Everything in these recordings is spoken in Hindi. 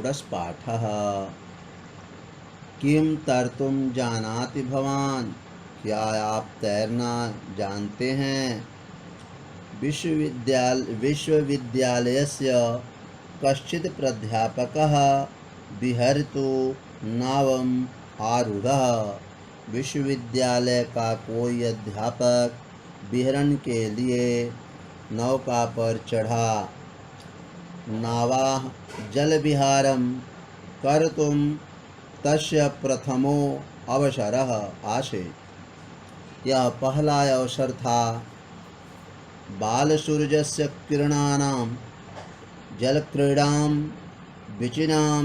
षोडशपाठः। किम तर्तुं जानाति भवान्? क्या आप तैरना जानते हैं? विश्वविद्यालयस्य कश्चित् प्राध्यापकः विहरतु नावम् आरूढ़ः। विश्वविद्यालय का कोई अध्यापक विहरण के लिए नौका पर चढ़ा। नावाः जलविहारं कर्तुं तस्य प्रथमो अवसरः आसीत्। यह पहला अवसर था। बालसूर्यस्य किरणानां जलक्रीडां विचिनां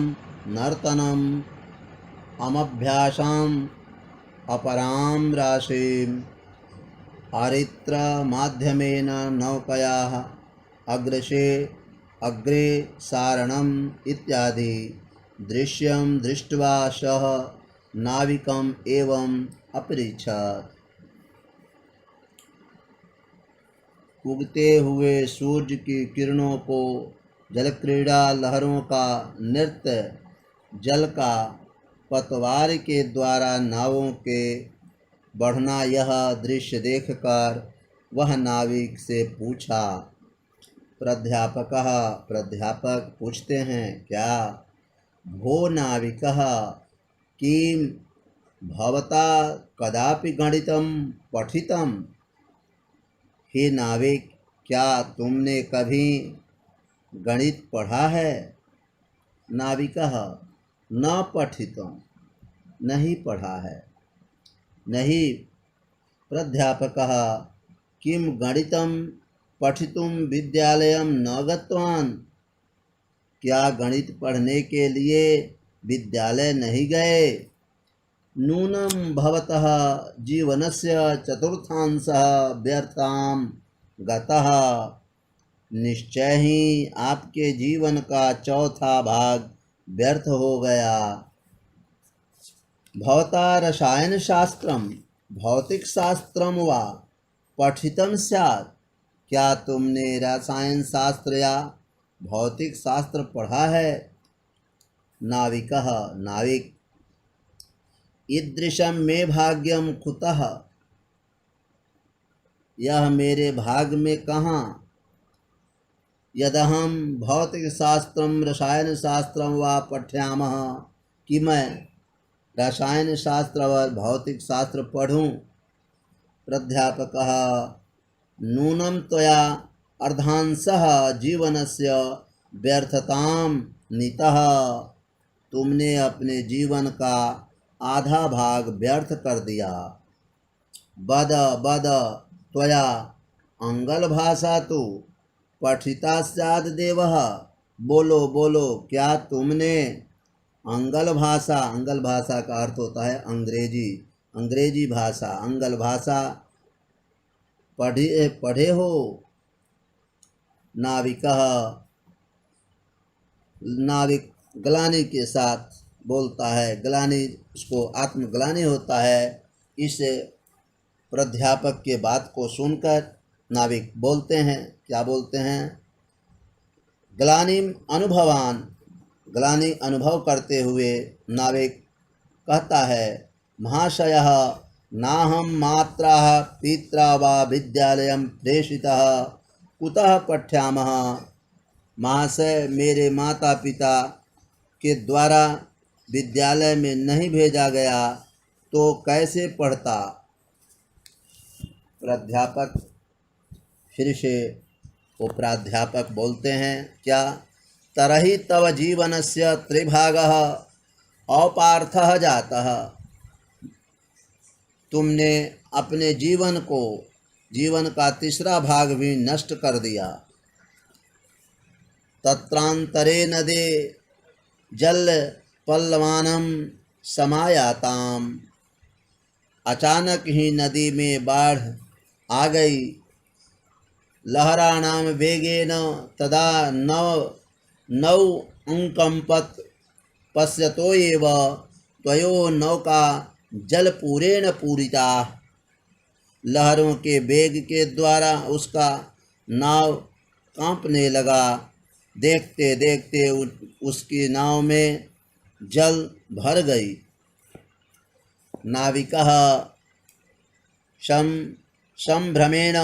नर्तनम् अमभ्यासाम् अपरां राशिम् हरित्रमाध्यमेन नौकयाः अग्रे सारणम् इत्यादि दृश्यं दृष्ट्वा सः नाविकम् एवम् अपृच्छत्। उगते हुए सूर्य की किरणों को, जलक्रीड़ा, लहरों का नृत्य, जल का पतवार के द्वारा नावों के बढ़ना, यह दृश्य देखकर वह नाविक से पूछा। प्राध्यापक पूछते हैं, क्या भो नाविकः किं भवता कदापि गणितं पठितं? हे नाविक, क्या तुमने कभी गणित पढ़ा है? नाविकः न पठितं, नहीं पढ़ा है। नहीं। प्राध्यापकः किं गणितं पठितुं विद्यालयं न गतवान्? क्या गणित पढ़ने के लिए विद्यालय नहीं गए? नूनं भवतः जीवनस्य चतुर्थांशः व्यर्थां गतः। निश्चय ही आपके जीवन का चौथा भाग व्यर्थ हो गया। भवता रसायनशास्त्रं भौतिक शास्त्रं वा पठितं स्यात्? क्या तुमने रसायन शास्त्र या भौतिक शास्त्र पढ़ा है? नाविक ईदृशं मे भाग्यं कुतः? यह मेरे भाग में कहाँ? यदहं भौतिकशास्त्रं रसायनशास्त्रं वा पठ्यामः, कि मैं रसायन शास्त्र और भौतिक शास्त्र पढ़ूं? प्राध्यापकः नूनं त्वया अर्धांशः जीवनस्य व्यर्थतां नीतः। तुमने अपने जीवन का आधा भाग व्यर्थ कर दिया। बद त्वया अंगल भाषा तो पठिता स्याद् देवः। बोलो, क्या तुमने अंगल भाषा का अर्थ होता है अंग्रेजी भाषा, अंगल भाषा पढ़े हो? नाविक ग्लानि के साथ बोलता है। ग्लानि, उसको आत्मग्लानि होता है। इस प्राध्यापक के बात को सुनकर नाविक बोलते हैं, क्या बोलते हैं? ग्लानिम अनुभवान, ग्लानि अनुभव करते हुए नाविक कहता है, महाशयः नाहं मात्रा पित्रा वा विद्यालयं प्रेषितः कुतः पठ्यामः। महाशय, मेरे माता पिता के द्वारा विद्यालय में नहीं भेजा गया तो कैसे पढ़ता? प्राध्यापक फिर से वो प्राध्यापक बोलते हैं, क्या तरहि तव जीवनस्य त्रिभागः अपार्थः जातः। तुमने अपने जीवन का तीसरा भाग भी नष्ट कर दिया। तत्रांतरे नदे जल पल्लवानम समायाताम। अचानक ही नदी में बाढ़ आ गई। लहराणाम वेगेन तदा नौ अंकंपत पश्यतो एव त्वयो नौका जलपूरेण पूरिता। लहरों के वेग के द्वारा उसका नाव कांपने लगा। देखते देखते उसकी नाव में जल भर गई। नाविकः संभ्रमेण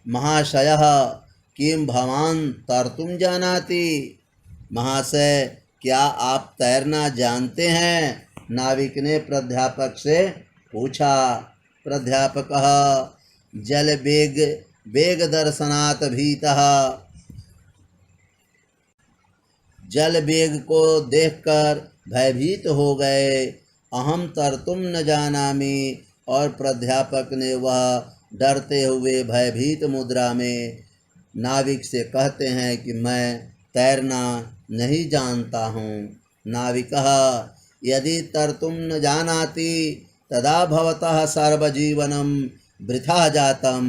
महाशयः किं भवान् तर्तुं जानाति। महाशय, क्या आप तैरना जानते हैं? नाविक ने प्राध्यापक से पूछा। प्राध्यापकः जल वेग दर्शनात् भीतः, जल वेग को देखकर भयभीत हो गए। अहम तर्तुम न जानामि। और प्राध्यापक ने वह डरते हुए भयभीत मुद्रा में नाविक से कहते हैं कि मैं तैरना नहीं जानता हूँ। नाविकः यदि तर्तुम न जानाति तदा भवतः सर्वजीवनम वृथा जातम।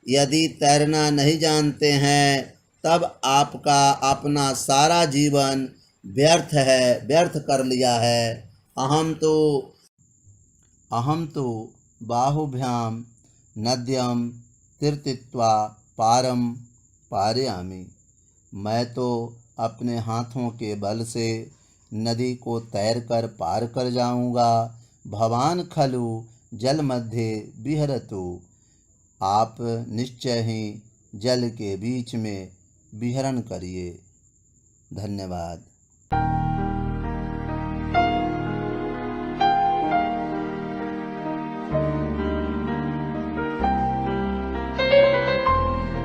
यदि तैरना नहीं जानते हैं तब आपका अपना सारा जीवन व्यर्थ कर लिया है। अहम तो बाहुभ्याम नद्यम तीर्थित्वा पारम पारयामि। मैं तो अपने हाथों के बल से नदी को तैरकर पार कर जाऊंगा। भवान खलु जल मध्ये विहरतु। आप निश्चय ही जल के बीच में विहरण करिए। धन्यवाद।